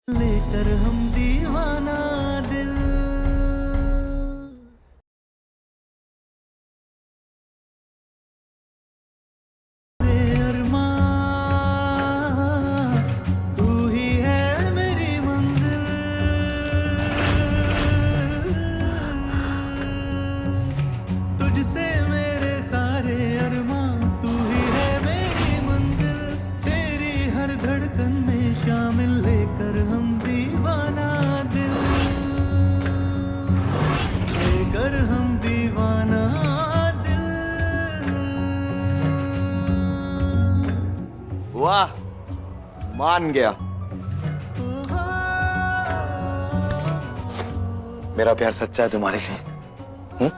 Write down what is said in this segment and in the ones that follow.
लेकर हम दीवाना दिल। रे अरमां, तू ही है मेरी मंजिल। तुझसे मेरे सारे अरमां, तू ही है मेरी मंजिल। तेरी हर धड़कन में शामिल, लेकर हम दीवाना दिल। लेकर हम दीवाना दिल। वाह, मान गया। मेरा प्यार सच्चा है तुम्हारे लिए। हूँ?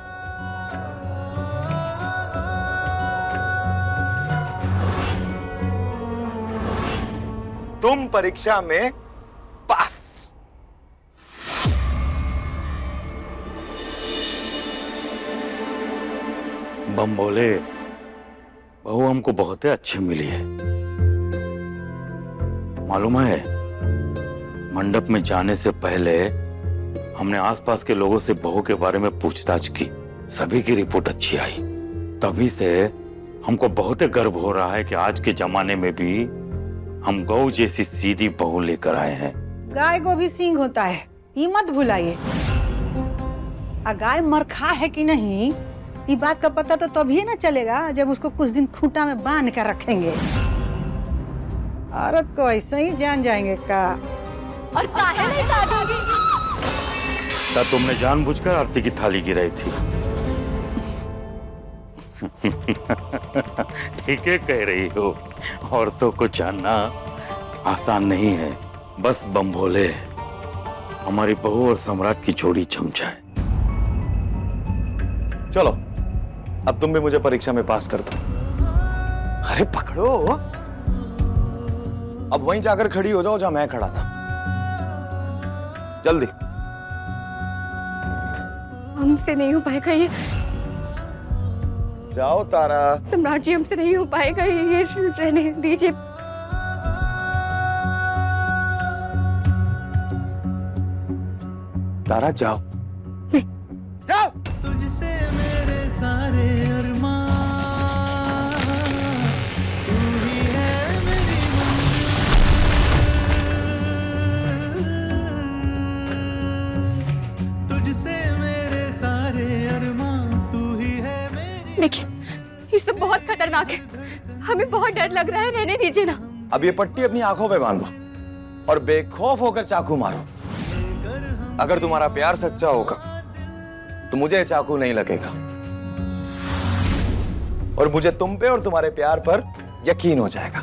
तुम परीक्षा में पास। बम बोले, बहू हमको बहुत ही अच्छी मिली है। मालूम है, मंडप में जाने से पहले हमने आसपास के लोगों से बहू के बारे में पूछताछ की। सभी की रिपोर्ट अच्छी आई। तभी से हमको बहुत ही गर्व हो रहा है कि आज के जमाने में भी हम गौ जैसी सीधी बहू लेकर आए हैं। गाय को भी सींग होता है, ये मत भुलाइए। गाय मरखा है कि नहीं, ये बात का पता तो तभी ना चलेगा जब उसको कुछ दिन खूंटा में बांध कर रखेंगे। औरत को ऐसे ही जान जाएंगे का। और काहे नहीं दादी? क्या तुमने जानबूझकर आरती की थाली गिराई थी? ठीक है कह रही हो। औरतों को जानना आसान नहीं है। बस बम भोले, हमारी बहू और सम्राट की जोड़ी जम जाए। चलो, अब तुम भी मुझे परीक्षा में पास कर दो। अरे पकड़ो, अब वहीं जाकर खड़ी हो जाओ जहां मैं खड़ा था। जल्दी। हमसे नहीं हो पाएगा ये। जाओ तारा। सम्राट जी, हमसे नहीं हो पाएगा ये, रहने दीजिए। तारा जाओ। जाओ। तुझसे मेरे सारे अरमां, तू ही है मेरी मंजिल। तुझसे मेरे सारे अरमां, तू ही है मेरी। देखिए, ये सब बहुत खतरनाक है। हमें बहुत डर लग रहा है, रहने दीजिए ना। अब ये पट्टी अपनी आंखों पे बांधो और बेखौफ होकर चाकू मारो। अगर तुम्हारा प्यार सच्चा होगा तो मुझे चाकू नहीं लगेगा, और मुझे तुम पे और तुम्हारे प्यार पर यकीन हो जाएगा।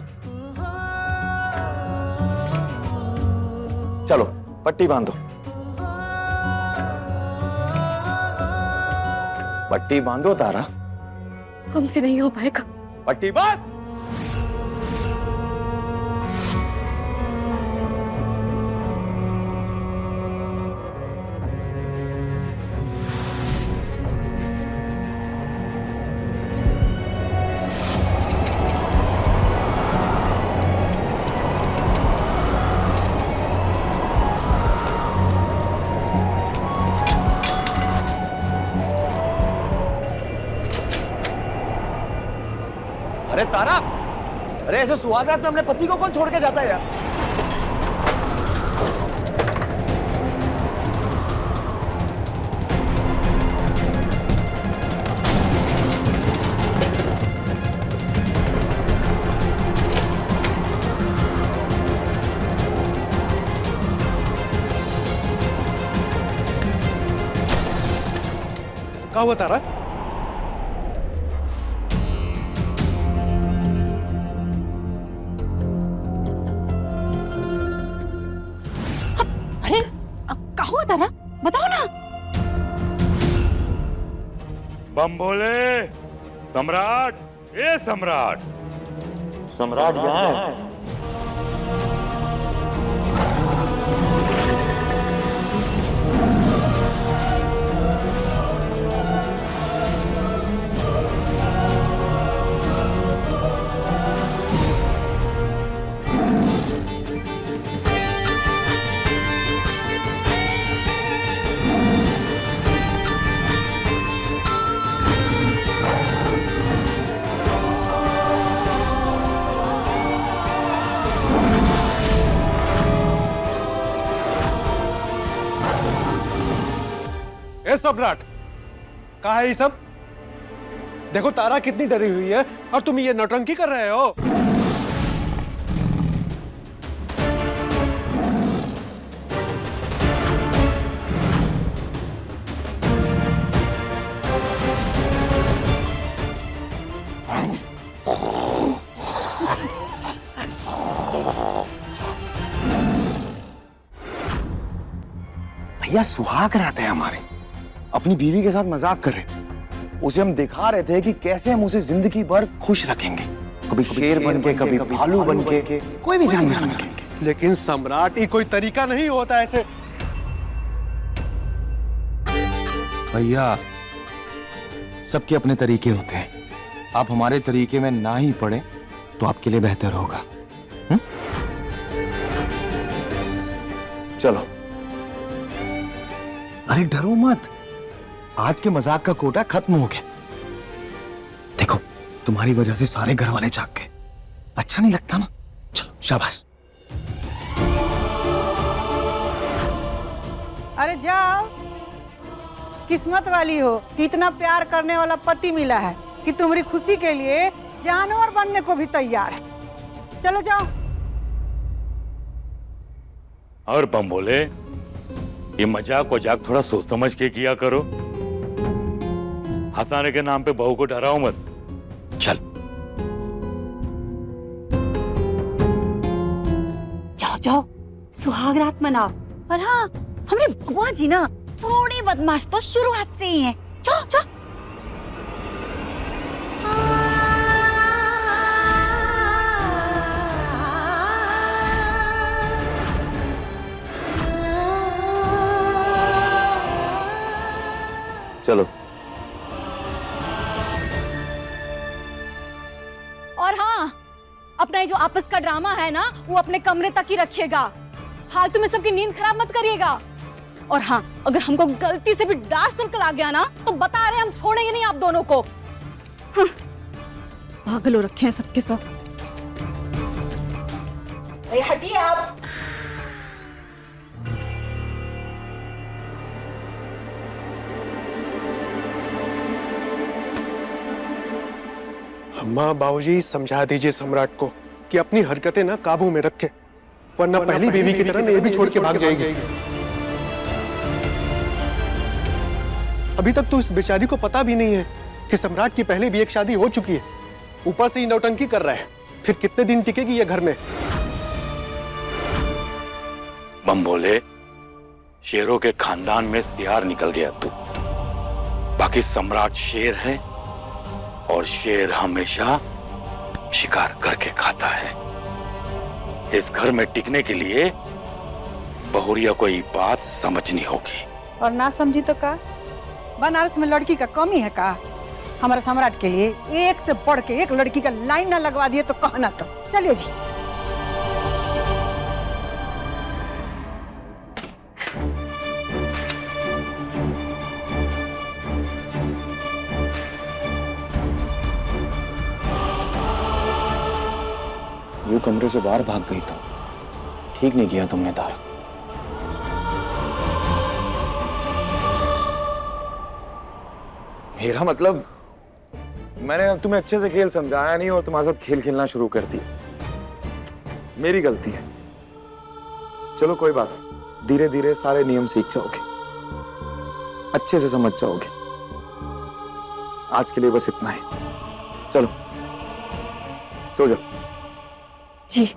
चलो पट्टी बांधो। पट्टी बांधो तारा। हमसे नहीं हो पाएगा। पट्टी बांध। अरे तारा, अरे ऐसे सुहागरात में अपने पति को कौन छोड़ के जाता है यार? क्या हुआ तारा? अरे, अब क्या हुआ तारा? बताओ ना। बम भोले, सम्राट, ए सम्राट। सम्राट यहाँ है। सम्राट, कहाँ है ये सब? देखो तारा कितनी डरी हुई है और तुम ये नौटंकी कर रहे हो। भैया सुहाग रात है हमारे, अपनी बीवी के साथ मजाक कर रहे। उसे हम दिखा रहे थे कि कैसे हम उसे जिंदगी भर खुश रखेंगे, कभी शेर बन के, कभी भालू बन के, कोई भी जानवर बन के। लेकिन सम्राट, ये कोई तरीका नहीं होता ऐसे। भैया सबके अपने तरीके होते हैं, आप हमारे तरीके में ना ही पड़े तो आपके लिए बेहतर होगा। चलो। अरे डरो मत, आज के मजाक का कोटा खत्म हो गया। देखो तुम्हारी वजह से सारे घर वाले जाग गए, अच्छा नहीं लगता ना। चलो शाबाश। अरे जाओ, किस्मत वाली हो कि इतना प्यार करने वाला पति मिला है कि तुम्हारी खुशी के लिए जानवर बनने को भी तैयार है। चलो जाओ। और बम बोले, ये मजाक वजाक थोड़ा सोच समझ के किया करो। हंसाने के नाम पे बहू को डराओ मत। चल जाओ जाओ, सुहाग रात मनाओ। और हाँ, हमरे बुआ जी ना थोड़ी बदमाश तो शुरुआत से ही है। जाओ जाओ। चलो। और हाँ, अपना ये जो आपस का ड्रामा है ना, वो अपने कमरे तक ही रखिएगा। फालतू में सबकी नींद खराब मत करिएगा। और हाँ, अगर हमको गलती से भी डार्क सर्कल आ गया ना, तो बता रहे हम छोड़ेंगे नहीं आप दोनों को। हाँ, पागल हो रखे हैं सबके सब। हटिए आप। अम्मा, बाबूजी, समझा दीजिए सम्राट को कि अपनी हरकतें ना काबू में रखे, वरना पहली बीवी की तरह ये भी छोड़ के भाग जाएगी। अभी तक तो इस बेचारी को पता भी नहीं है कि सम्राट की पहले भी एक शादी हो चुकी है। ऊपर से ही नौटंकी कर रहा है, फिर कितने दिन टिकेगी ये घर में? बम बोले, शेरों के खानदान में सियार निकल गया तू। बाकी सम्राट शेर है और शेर हमेशा शिकार करके खाता है। इस घर में टिकने के लिए बहुरिया को ये बात समझनी होगी। और ना समझी तो का? बनारस में लड़की का कमी है का? हमारे सम्राट के लिए एक से बढ़ के एक लड़की का लाइन ना लगवा दिए तो कहना। तो चलिए जी। ये कमरे से बाहर भाग गई तो ठीक नहीं किया तुमने तारा। मेरा मतलब, मैंने तुम्हें अच्छे से खेल समझाया नहीं और तुम्हारे साथ खेल खेलना शुरू कर दी। मेरी गलती है। चलो कोई बात नहीं, धीरे धीरे सारे नियम सीख जाओगे, अच्छे से समझ जाओगे। आज के लिए बस इतना ही। चलो सो जाओ। जी,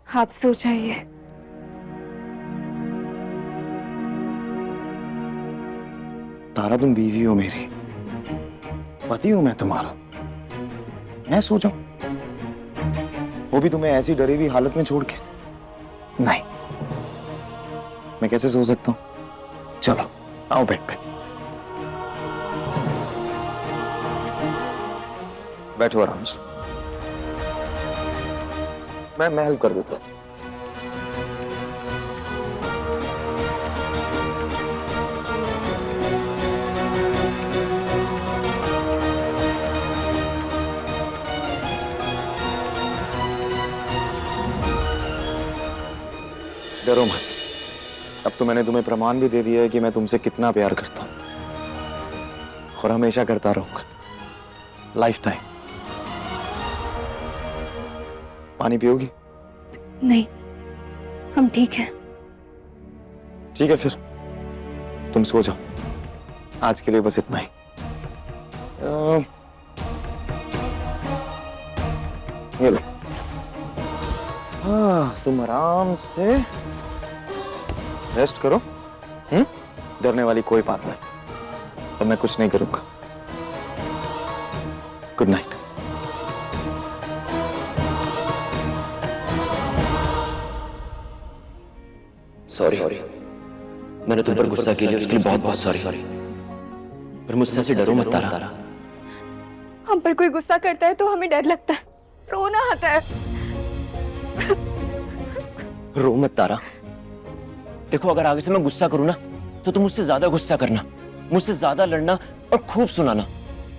आप सो जाइए। तारा तुम बीवी हो मेरी, पति हूं मैं तुम्हारा। मैं सो जाऊं, वो भी तुम्हें ऐसी डरी हुई हालत में छोड़ के? नहीं, मैं कैसे सो सकता हूं? चलो आओ बेड पे बैठो आराम से। मैं हेल्प कर देता हूं। डरो मत, अब तो मैंने तुम्हें प्रमाण भी दे दिया है कि मैं तुमसे कितना प्यार करता हूं। और हमेशा करता रहूंगा, लाइफ टाइम। पानी पियोगी? नहीं, हम ठीक हैं। ठीक है फिर तुम सो जाओ, आज के लिए बस इतना ही। ये लो। तुम आराम से रेस्ट करो। डरने वाली कोई बात नहीं, और मैं कुछ नहीं करूंगा। Good night. सॉरी, मैंने तुम पर गुस्सा किया, उसके लिए बहुत बहुत सॉरी। पर मुझसे ऐसे डरो मत तारा। हम पर कोई गुस्सा करता है तो हमें डर लगता है, रोना आता है। रो मत तारा। देखो, अगर आगे से मैं गुस्सा करूं ना, तो तुम मुझसे ज्यादा गुस्सा करना, मुझसे ज्यादा लड़ना और खूब सुनाना।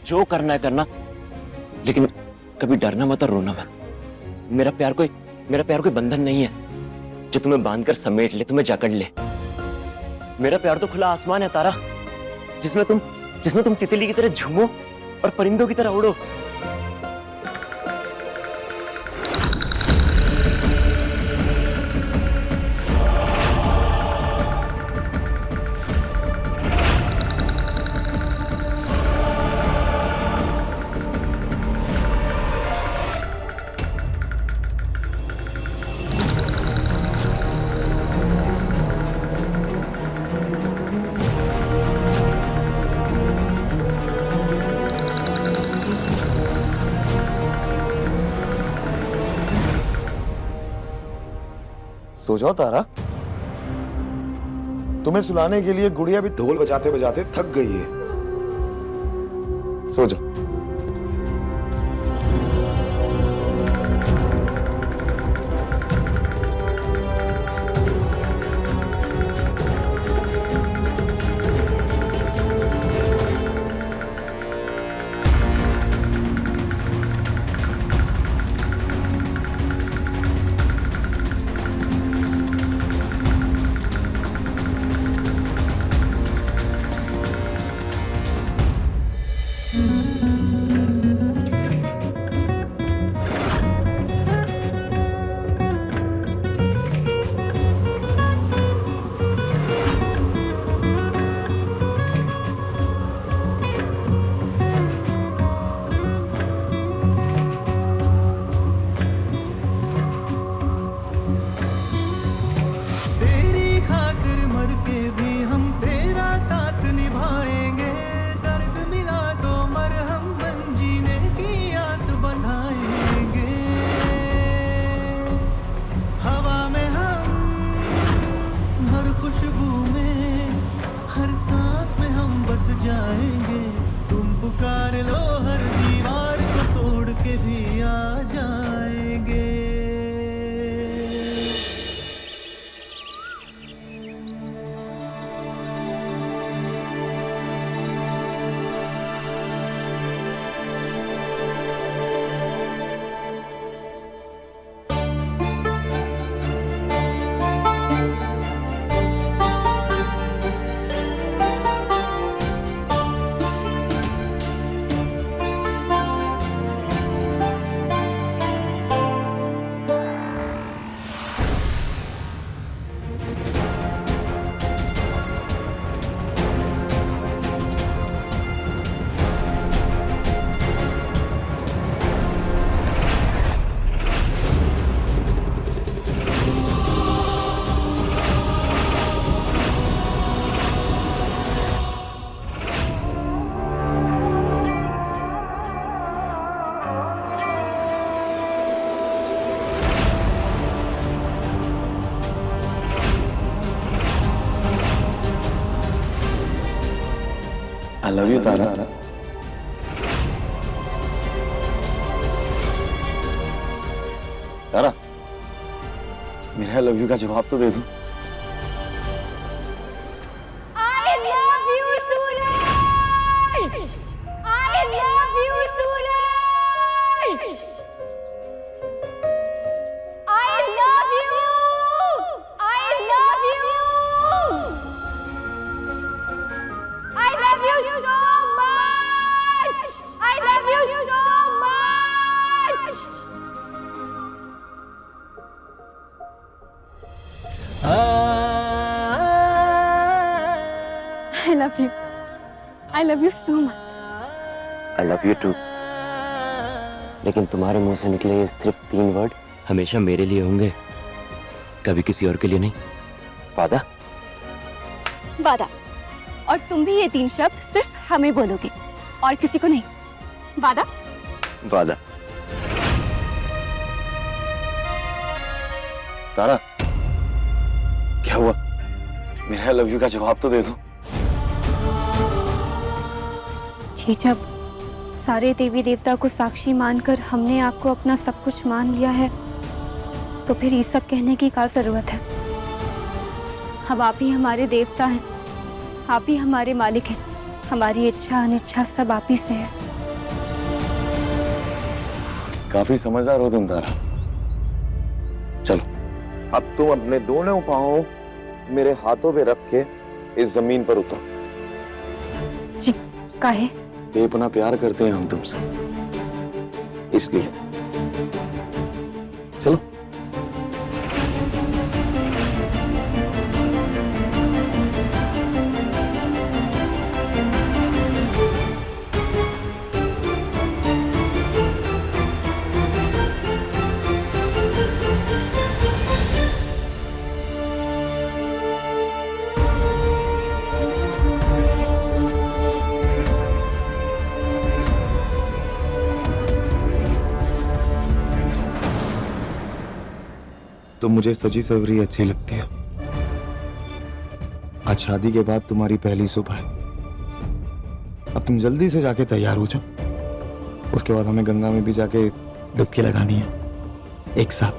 जो करना है करना, लेकिन कभी डरना मत और रोना मत। मेरा प्यार कोई बंधन नहीं है जो तुम्हें बांधकर समेट ले, तुम्हें जकड़ ले। मेरा प्यार तो खुला आसमान है तारा, जिसमें तुम तितली की तरह झूमो और परिंदों की तरह उड़ो। सो जाओ तारा। तुम्हें सुलाने के लिए गुड़िया भी ढोल बजाते बजाते थक गई है। सो जाओ। जाएंगे, तुम पुकार लो हर दीवार को तोड़ के भी आ जाएंगे। I love you, तारा। तारा, मेरे I love you का जवाब तो दे दो। I love you, Suraj! I love you, Suraj! I love you! I love you! I love you so much! Love you. I love you so much. I love you too. लेकिन तुम्हारे मुंह से निकले ये सिर्फ 3 वर्ड हमेशा मेरे लिए होंगे, कभी किसी और के लिए नहीं। वादा? वादा। और तुम भी ये 3 शब्द सिर्फ हमें बोलोगे और किसी को नहीं। वादा? वादा। तारा, क्या हुआ? मेरे आई लव यू का जवाब तो दे दो। जी, जब सारे देवी देवता को साक्षी मानकर हमने आपको अपना सब कुछ मान लिया है, तो फिर ये सब कहने की क्या जरूरत है? अब आप ही हमारे देवता हैं, आप ही हमारे मालिक हैं। हमारी इच्छा अनिच्छा सब आप ही से है। काफी समझदार हो तुम तारा। चलो, अब तुम अपने दोनों पांव मेरे हाथों पे रख के इस जमीन पर उतरो। जी, काहे? बेपनाह प्यार करते हैं हम तुमसे, इसलिए। चलो। तुम मुझे सजी सवरी अच्छी लगती है। आज शादी के बाद तुम्हारी पहली सुबह है। अब तुम जल्दी से जाके तैयार हो जाओ। उसके बाद हमें गंगा में भी जाके डुबकी लगानी है एक साथ।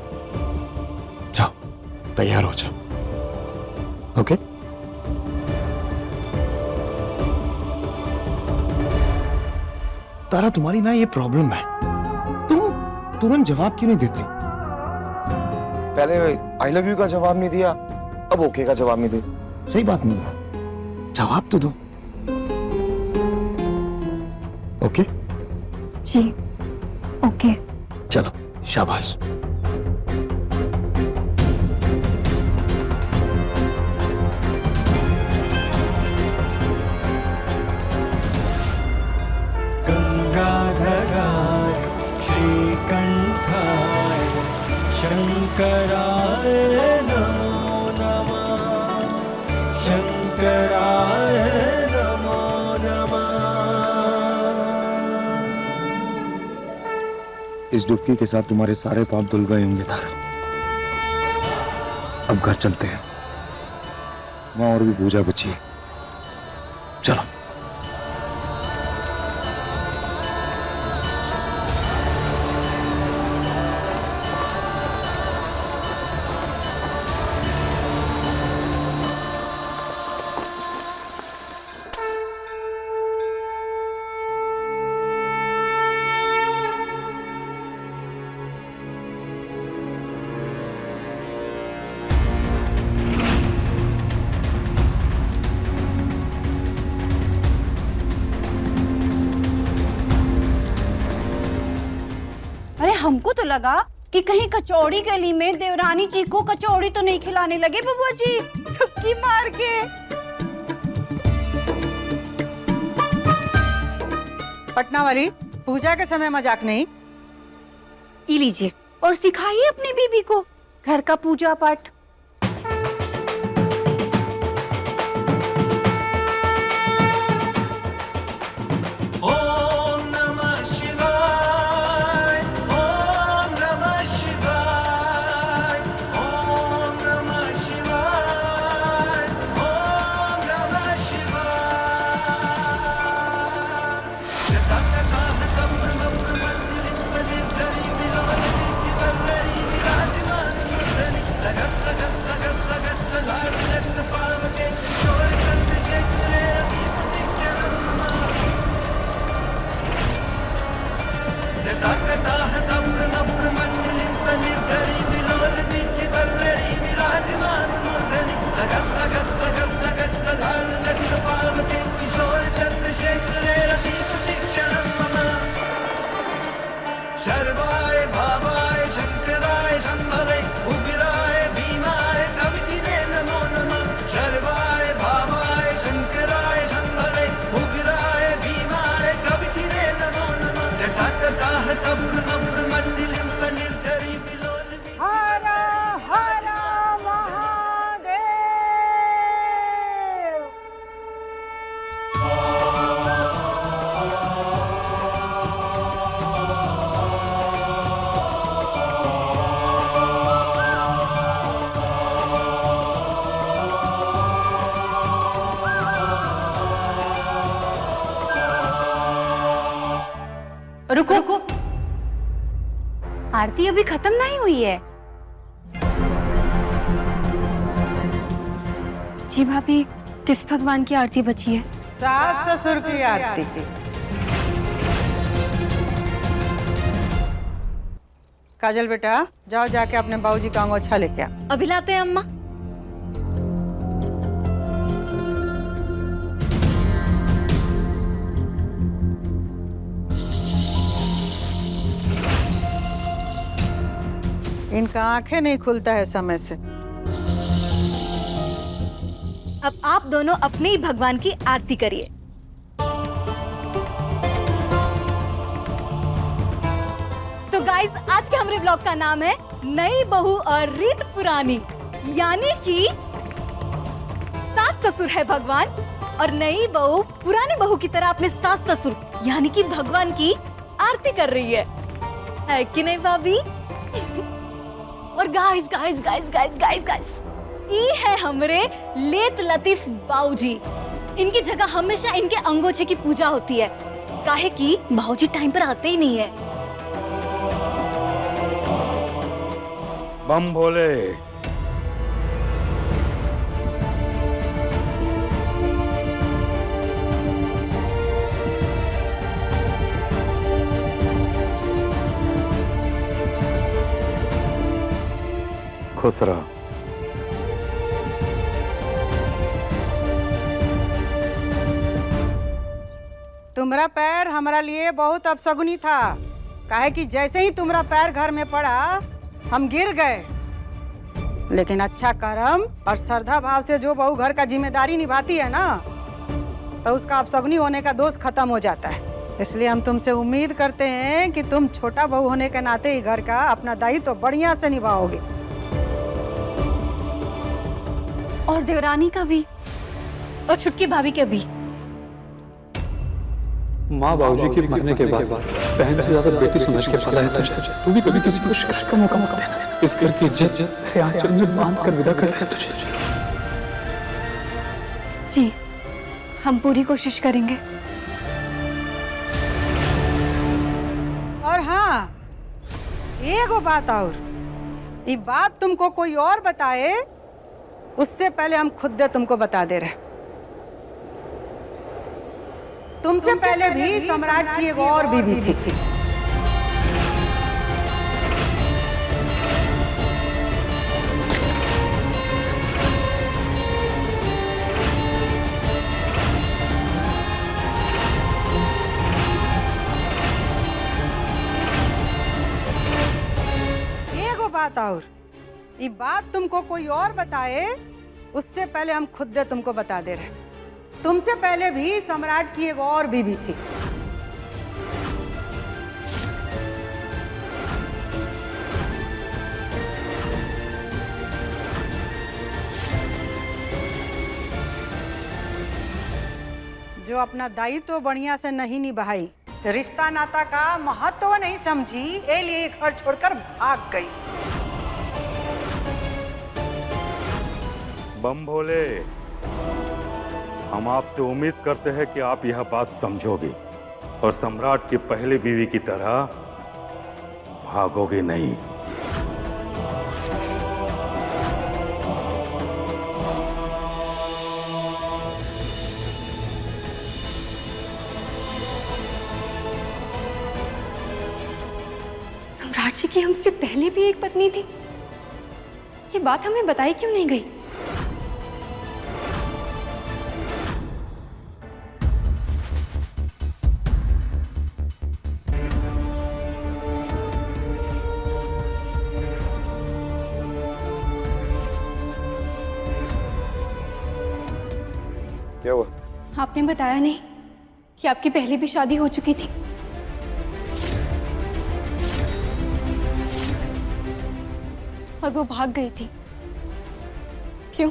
जाओ, तैयार हो जाओ। ओके? तारा, तुम्हारी ना ये प्रॉब्लम है, तुम तुरंत जवाब क्यों नहीं देती? पहले आई लव यू का जवाब नहीं दिया, अब ओके का जवाब नहीं दे। सही बात नहीं है, जवाब तो दो। ओके? जी, ओके। चलो, शाबाश। गंगाधराय श्रीकंठाय शंकराय नमो नमः। शंकराय नमो नमः। इस डुबकी के साथ तुम्हारे सारे पाप धुल गए होंगे तारा। अब घर चलते हैं, वहां और भी पूजा बची है। चलो। अरे हमको तो लगा कि कहीं कचौड़ी गली में देवरानी जी को कचौड़ी तो नहीं खिलाने लगे बबुआ जी ठुक्की मार के। पटना वाली, पूजा के समय मजाक नहीं। ई लीजिए और सिखाइए अपनी बीबी को घर का पूजा पाठ। ओम नमः शिवाय। ओम नमः शिवाय। ओम नमः शिवाय। ओम नमः शिवाय। रुको रुको, आरती अभी खत्म नहीं हुई है। जी भाभी, किस भगवान की आरती बची है? सास ससुर की आरती। काजल बेटा, जाओ जाके अपने बाबूजी का अंगोछा लेके आ। अभी लाते हैं अम्मा। इनका आंखें नहीं खुलता है समय से। अब आप दोनों अपने ही भगवान की आरती करिए। तो गाइस, आज के हमारे ब्लॉग का नाम है नई बहू और रीत पुरानी, यानी कि सास ससुर है भगवान और नई बहू पुरानी बहू की तरह अपने सास ससुर यानी कि भगवान की आरती कर रही है कि नहीं भाभी? और guys guys guys guys guys guys, ये है हमारे लेत लतीफ बाऊजी। इनकी जगह हमेशा इनके अंगोछे की पूजा होती है, काहे कि बाऊजी टाइम पर आते ही नहीं है। बम भोले। खुश रहो। तुम्हारा पैर हमारा लिए बहुत अपशगुनी था, काहे कि जैसे ही तुम्हारा पैर घर में पड़ा हम गिर गए। लेकिन अच्छा कर्म और श्रद्धा भाव से जो बहू घर का जिम्मेदारी निभाती है ना, तो उसका अपशगुनी होने का दोष खत्म हो जाता है। इसलिए हम तुमसे उम्मीद करते हैं कि तुम छोटा बहू होने के नाते ही घर का अपना दायित्व तो बढ़िया से निभाओगे। और देवरानी का भी और छुटकी भाभी के भी। माँ बाबूजी के मरने के बाद बहन से ज्यादा बेटी समझ के पला है तुझे। तू भी कभी किसी को शिकायत का मौका मत देना। इस घर की इज्जत तेरे आंचल में बांध कर विदा कर रहे हैं तुझे। जी, हम पूरी कोशिश करेंगे। और हाँ, एगो बात और, ये बात तुमको कोई और बताए उससे पहले हम खुद तुमको बता दे रहे। तुमसे पहले भी सम्राट की एक और बीवी थी। एगो बात और, ये बात तुमको कोई और बताए उससे पहले हम खुद तुमको बता दे रहे। तुमसे पहले भी सम्राट की एक और बीवी थी। जो अपना दायित्व तो बढ़िया से नहीं निभाई, रिश्ता नाता का महत्व नहीं समझी, ये लिए घर छोड़कर भाग गई। बम भोले, हम आपसे उम्मीद करते हैं कि आप यह बात समझोगे और सम्राट की पहली बीवी की तरह भागोगे नहीं। सम्राट जी की हमसे पहले भी एक पत्नी थी, ये बात हमें बताई क्यों नहीं गई? क्या हुआ? आपने बताया नहीं कि आपकी पहले भी शादी हो चुकी थी। और वो भाग गई थी, क्यों?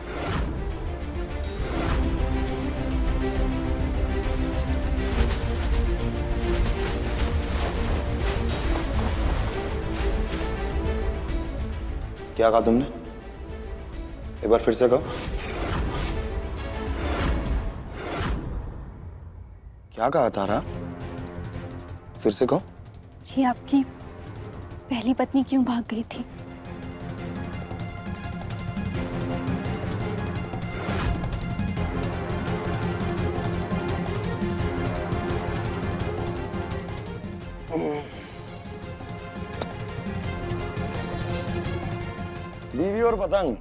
क्या कहा तुमने? एक बार फिर से कहो। क्या कहा तारा? फिर से कहो। जी आपकी पहली पत्नी क्यों भाग गई थी? बीवी और पतंग,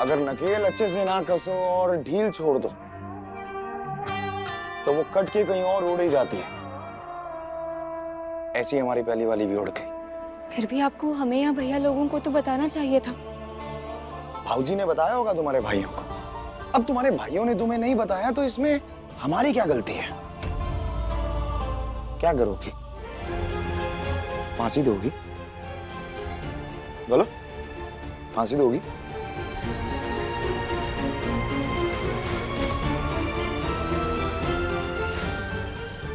अगर नकेल अच्छे से ना कसो और ढील छोड़ दो तो वो कट के कहीं और उड़ ही जाती है। ऐसी हमारी पहली वाली भी उड़ गई। फिर भी आपको हमें या भैया लोगों को तो बताना चाहिए था। भाऊजी ने बताया होगा तुम्हारे भाइयों को। अब तुम्हारे भाइयों ने तुम्हें नहीं बताया तो इसमें हमारी क्या गलती है? क्या करोगी? फांसी दोगी? बोलो, फांसी दोगी?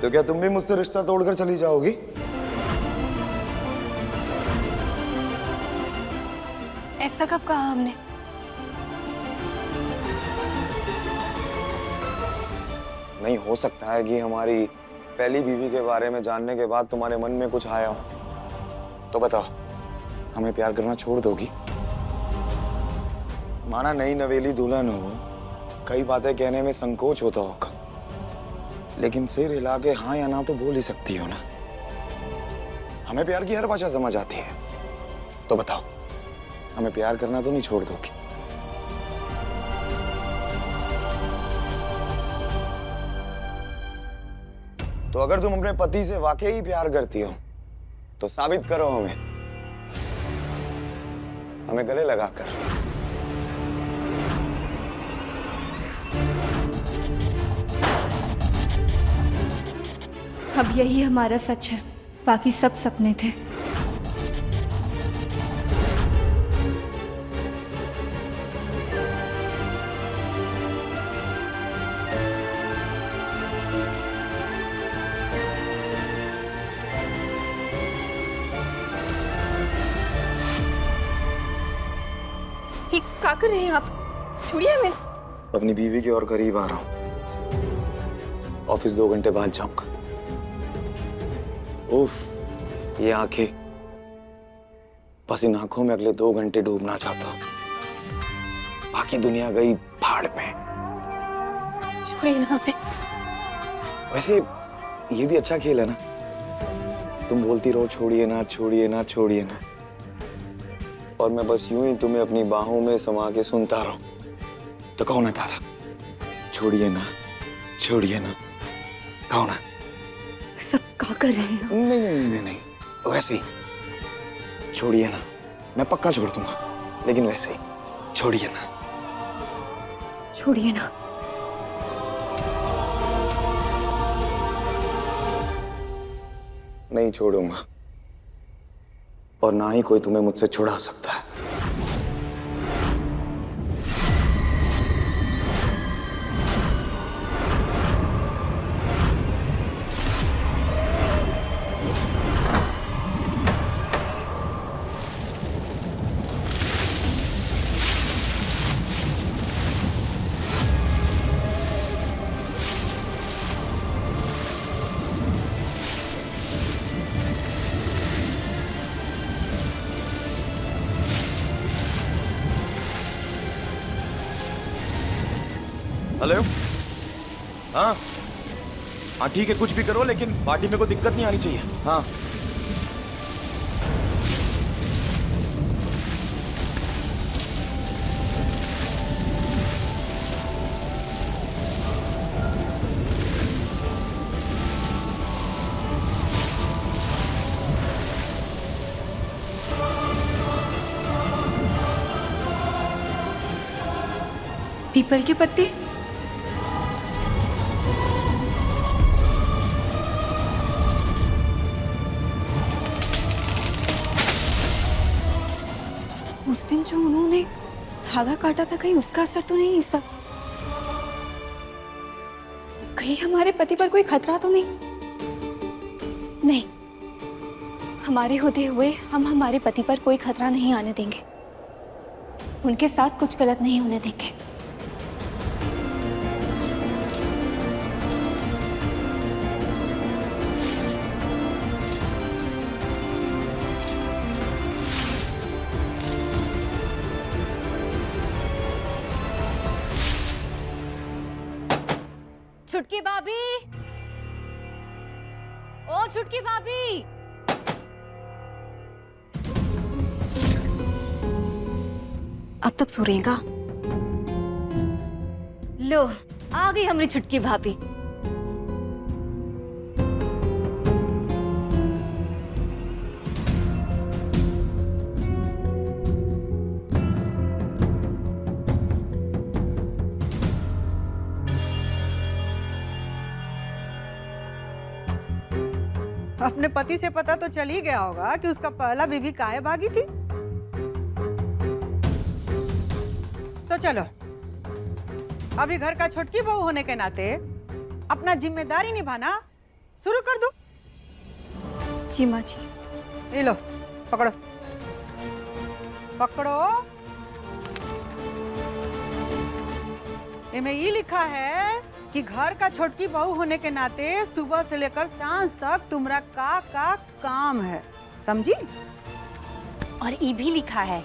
तो क्या तुम भी मुझसे रिश्ता तोड़कर चली जाओगी? ऐसा कब कहा हमने? नहीं हो सकता है कि हमारी पहली बीवी के बारे में जानने के बाद तुम्हारे मन में कुछ आया हो। तो बताओ, हमें प्यार करना छोड़ दोगी? माना नई नवेली दुल्हन हो, कई बातें कहने में संकोच होता होगा, लेकिन सिर हिला के हाँ या ना तो बोल ही सकती हो ना। हमें प्यार की हर भाषा समझ आती है। तो बताओ, हमें प्यार करना तो नहीं छोड़ दोगी? तो अगर तुम अपने पति से वाकई प्यार करती हो तो साबित करो हमें गले लगाकर। अब यही हमारा सच है, बाकी सब सपने थे। क्या कर रहे हैं आप? छोड़िए हमें। अपनी बीवी के और करीब आ रहा हूं। ऑफिस 2 घंटे बाद जाऊंगा। उफ, ये आंखें, बस इन आंखों में अगले 2 घंटे डूबना चाहता हूं। बाकी दुनिया गई भाड़ में। छोड़िए ना हमें। वैसे ये भी अच्छा खेल है ना, तुम बोलती रहो छोड़िए ना, छोड़िए ना, छोड़िए ना, और मैं बस यूं ही तुम्हें अपनी बाहों में समा के सुनता रहूं। तो कौन है तारा? छोड़िए ना, छोड़िए ना, कौन है? सब क्या कर रहे हैं? नहीं नहीं नहीं नहीं, वैसे ही छोड़िए ना। मैं पक्का छोड़ दूंगा, लेकिन वैसे ही छोड़िए ना। छोड़िए ना। नहीं छोड़ूंगा, और ना ही कोई तुम्हें मुझसे छुड़ा सकता है। हेलो, हाँ हाँ ठीक है, कुछ भी करो, लेकिन पार्टी में कोई दिक्कत नहीं आनी चाहिए। हाँ पीपल के पत्ते? उस दिन जो उन्होंने धागा काटा था, कहीं उसका असर तो नहीं? सब कहीं हमारे पति पर कोई खतरा तो नहीं? नहीं, हमारे होते हुए हम हमारे पति पर कोई खतरा नहीं आने देंगे। उनके साथ कुछ गलत नहीं होने देंगे। छुटकी भाभी, ओ छुटकी भाभी। अब तक सो रहेगा? लो आ गई हमारी छुटकी भाभी। अपने पति से पता तो चल ही गया होगा कि उसका पहला बीवी काहे भागी थी। तो चलो अभी घर का छोटकी बहू होने के नाते अपना जिम्मेदारी निभाना शुरू कर दो। जी माँ जी। ये लो पकड़ो पकड़ो। इनमें ये लिखा है कि घर का छोटकी बहू होने के नाते सुबह से लेकर सांझ तक तुम्हारा का काम है, समझी? और ये भी लिखा है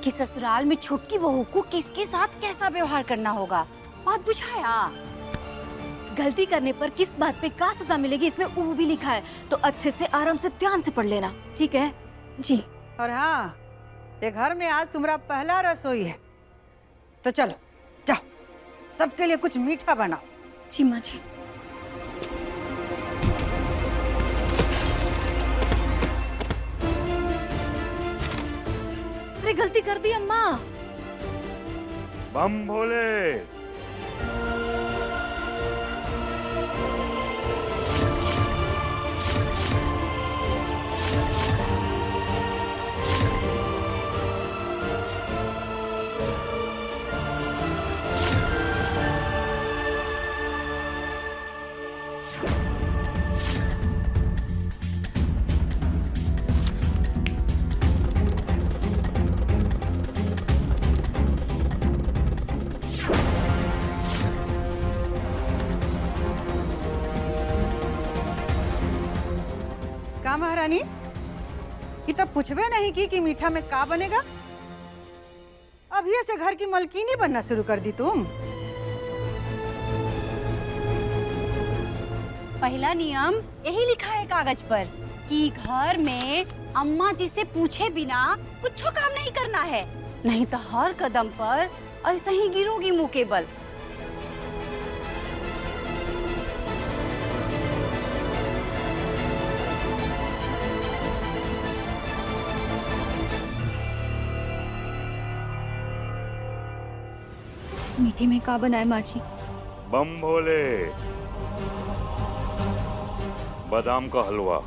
कि ससुराल में छुटकी बहू को किसके साथ कैसा व्यवहार करना होगा। बात बुझाया? गलती करने पर किस बात पे क्या सजा मिलेगी इसमें वो भी लिखा है, तो अच्छे से आराम से ध्यान से पढ़ लेना, ठीक है? जी। और हाँ, ये घर में आज तुम्हारा पहला रसोई है, तो चलो जाओ सबके लिए कुछ मीठा बनाओ। जी माँ जी। अरे गलती कर दी अम्मा। बम भोले। का महारानी, ये तब पूछबे नहीं कि मीठा में का बनेगा? अभी से घर की मलकिनी बनना शुरू कर दी तुम। पहला नियम यही लिखा है कागज पर कि घर में अम्मा जी से पूछे बिना कुछ काम नहीं करना है, नहीं तो हर कदम पर ऐसे ही गिरोगी मुंह के बल। मीठे में का बनाए माँ जी? बम भोले। बादाम का हलवा।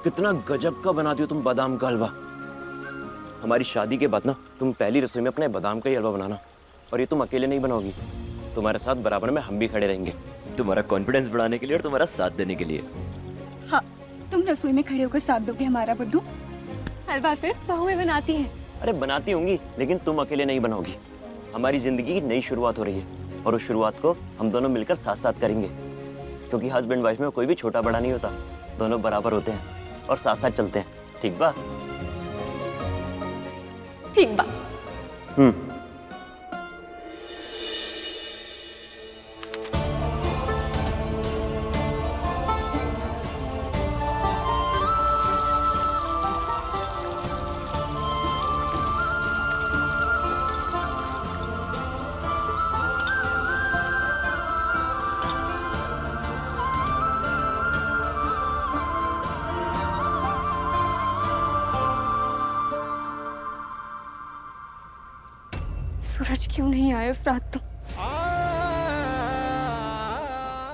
कितना गजब का बनाती हो तुम बादाम का हलवा। हमारी शादी के बाद ना तुम पहली रसोई में अपने बादाम का ही हलवा बनाना, और ये तुम अकेले नहीं बनाओगी, तुम्हारे साथ बराबर में हम भी खड़े रहेंगे, तुम्हारा कॉन्फिडेंस बढ़ाने के लिए और तुम्हारा साथ देने के लिए। हाँ, तुम रसोई में खड़े होकर साथ दोगे हमारा बुद्धू? हलवा सिर्फ बहुएं बनाती हैं। अरे बनाती होंगी, लेकिन तुम अकेले नहीं बनाओगी। हमारी जिंदगी की नई शुरुआत हो रही है और उस शुरुआत को हम दोनों मिलकर साथ साथ करेंगे, क्योंकि हस्बैंड वाइफ में कोई भी छोटा बड़ा नहीं होता, दोनों बराबर होते हैं और साथ साथ चलते हैं। ठीक बा? ठीक बा। सूरज क्यों नहीं आया उस रात? तुम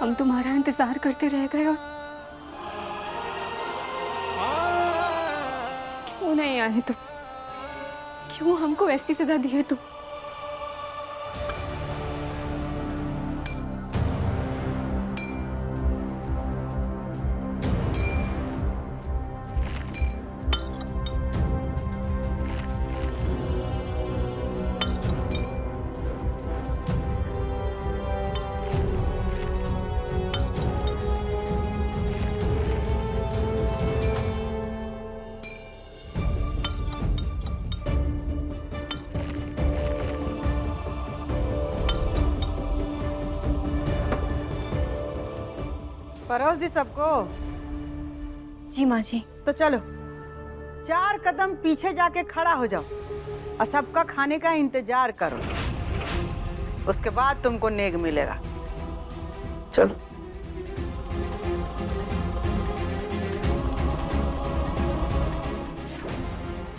हम तुम्हारा इंतजार करते रह गए और क्यों नहीं आए तुम? क्यों हमको ऐसी सजा दी है तुम? परोस दी सबको। जी माँ जी। तो चलो 4 कदम पीछे जाके खड़ा हो जाओ और सबका खाने का इंतजार करो, उसके बाद तुमको नेग मिलेगा। चलो।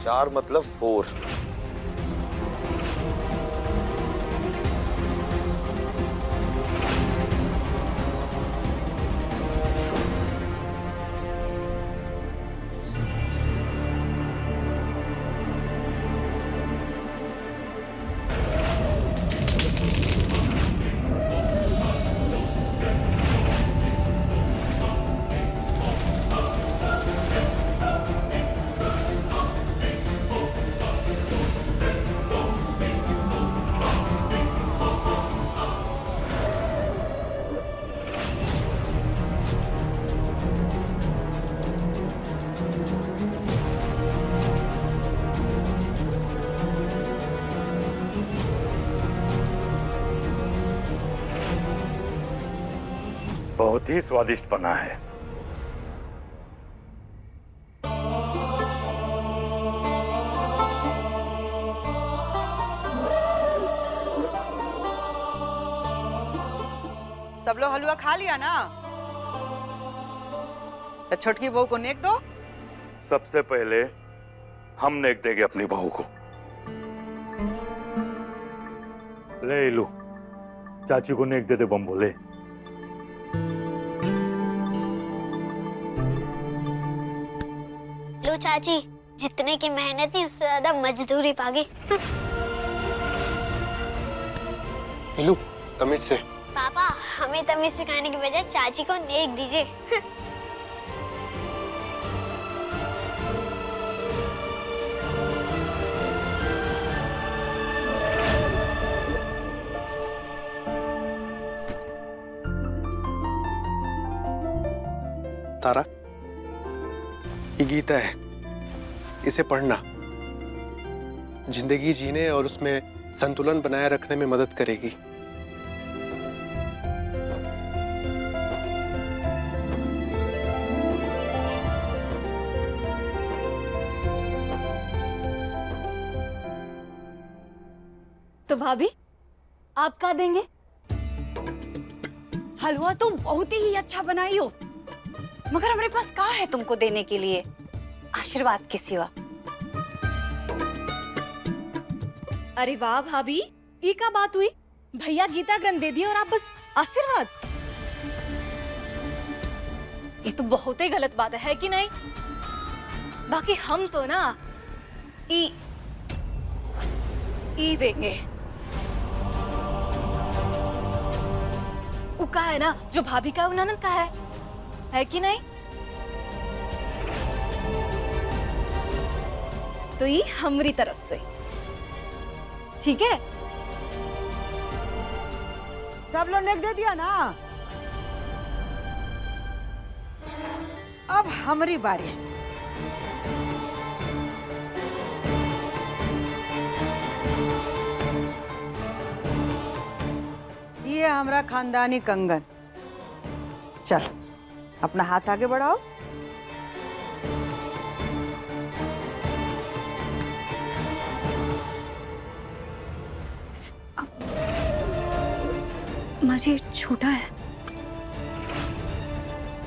चार मतलब 4। बहुत ही स्वादिष्ट बना है। सब लोग हलवा खा लिया ना? तो छोटकी बहू को नेक दो। सबसे पहले हम नेक देंगे अपनी बहू को। ले लो, चाची को नेक दे दे बम्बोले। लो चाची, जितने की मेहनत नहीं उससे ज्यादा मजदूरी पागी। लो तमीज से। पापा, हमें तमीज सिखाने की बजाय चाची को नेक दीजिए। तारा, ये गीता है, इसे पढ़ना। जिंदगी जीने और उसमें संतुलन बनाए रखने में मदद करेगी। तो भाभी आप क्या देंगे? हलवा तो बहुत ही अच्छा बनाई हो, मगर हमारे पास कहाँ है तुमको देने के लिए आशीर्वाद के सिवा। अरे वाह भाभी, ये क्या बात हुई? भैया गीता ग्रंथ दे दिए और आप बस आशीर्वाद? ये तो बहुत ही गलत बात है कि नहीं? बाकी हम तो ना ई देंगे। वो का है ना, जो भाभी का ननद का है कि नहीं? तो ये हमारी तरफ से ठीक है। सब लोग नेक दे दिया ना? अब हमारी बारी। ये हमारा खानदानी कंगन। चल अपना हाथ आगे बढ़ाओ। माँ जी छोटा है।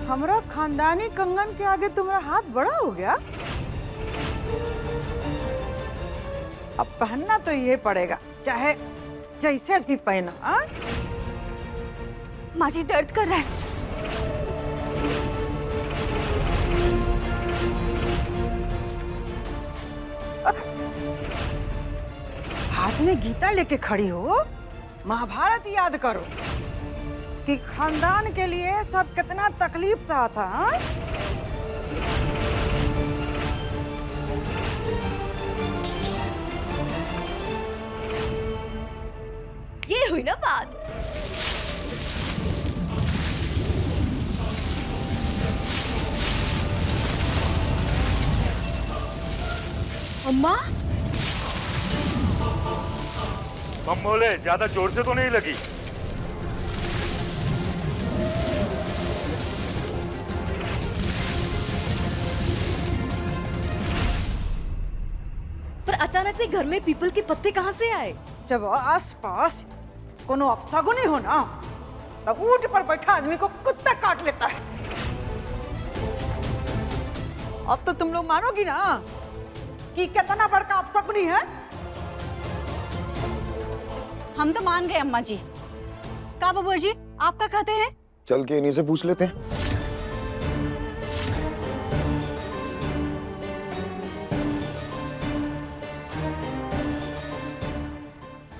हमारा खानदानी कंगन के आगे तुम्हारा हाथ बड़ा हो गया। अब पहनना तो ये पड़ेगा, चाहे जैसे भी पहनो। हाँ माँ जी दर्द कर रहा है। हाथ में गीता लेके खड़ी हो, महाभारत याद करो कि खानदान के लिए सब कितना तकलीफ सहा था। हाँ? ये हुई ना बात। अम्मा, बम्बोले ज्यादा जोर से तो नहीं लगी? अचानक से घर में पीपल के पत्ते कहाँ से आए? जब आस पास कोनो अपशगुनी हो ना, तब ऊंट पर बैठा आदमी को कुत्ता काट लेता है। अब तो तुम लोग मानोगी ना कि कितना बड़का अपशगुनी है। हम तो मान गए अम्मा जी। का बाबू जी आप क्या कहते हैं? चल के इन्हीं से पूछ लेते हैं।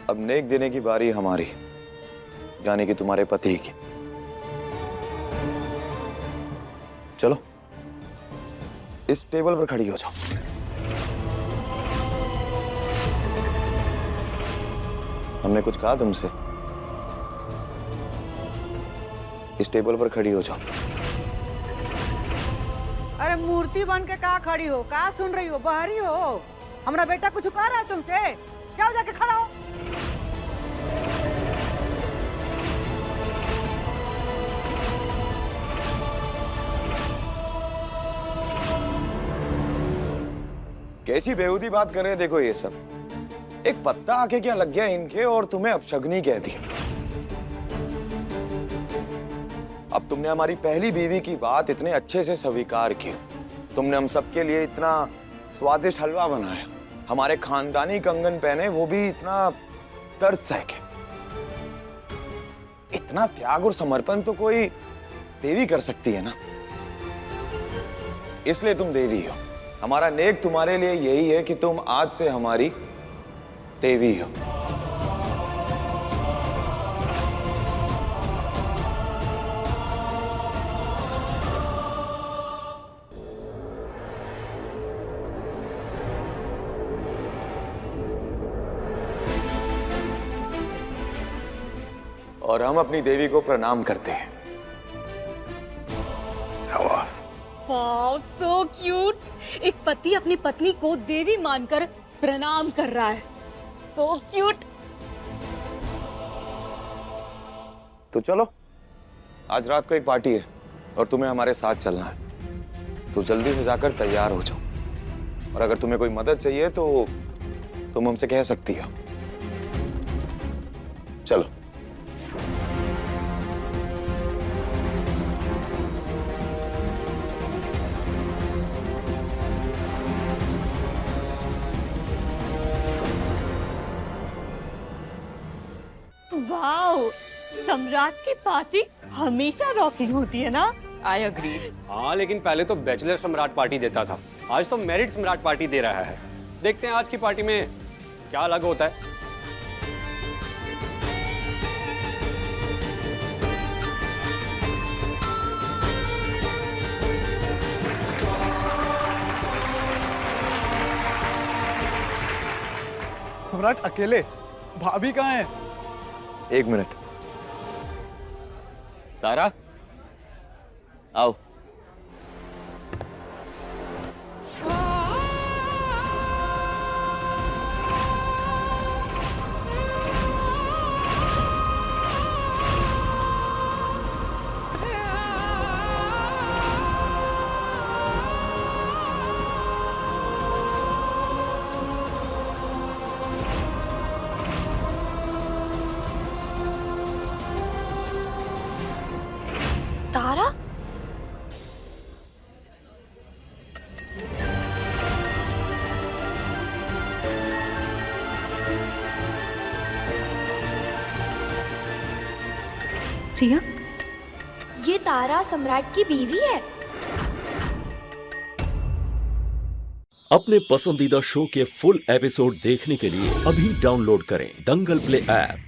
अब नेक देने की बारी हमारी, यानी कि तुम्हारे पति की। चलो इस टेबल पर खड़ी हो जाओ। हमने कुछ कहा तुमसे? इस टेबल पर खड़ी हो जाओ। अरे मूर्ति बन के कहा खड़ी हो? कहा सुन रही हो? बाहरी हो? हमारा बेटा कुछ कह रहा है तुमसे? जाओ जाके खड़ा हो। कैसी बेहूदी बात कर रहे हैं। देखो ये सब एक पत्ता आके क्या लग गया इनके, और तुम्हें अपशगनी कह दिया। अब तुमने हमारी पहली बीवी की बात इतने अच्छे से स्वीकार की। तुमने हम सबके लिए इतना स्वादिष्ट हलवा बनाया, हमारे खानदानी कंगन पहने, वो भी इतना दर्द सह के। इतना त्याग और समर्पण तो कोई देवी कर सकती है ना। इसलिए तुम देवी हो। हमारा नेक तुम्हारे लिए यही है कि तुम आज से हमारी देवी हो। और हम अपनी देवी को प्रणाम करते हैं। शाबाश। Wow, so cute. एक पति अपनी पत्नी को देवी मानकर प्रणाम कर रहा है। So cute. तो चलो, आज रात को एक पार्टी है और तुम्हें हमारे साथ चलना है। तो जल्दी से जाकर तैयार हो जाओ। और अगर तुम्हें कोई मदद चाहिए तो तुम हमसे कह सकती हो। चलो। वाओ, सम्राट की पार्टी हमेशा रॉकिंग होती है ना? I agree. हाँ, लेकिन पहले तो बैचलर सम्राट पार्टी देता था, आज तो मैरिड सम्राट पार्टी दे रहा है। देखते हैं आज की पार्टी में क्या अलग होता है। सम्राट अकेले? भाभी कहाँ है? एक मिनट। तारा, आओ। तारा? प्रिया, ये तारा सम्राट की बीवी है। अपने पसंदीदा शो के फुल एपिसोड देखने के लिए अभी डाउनलोड करें दंगल प्ले ऐप।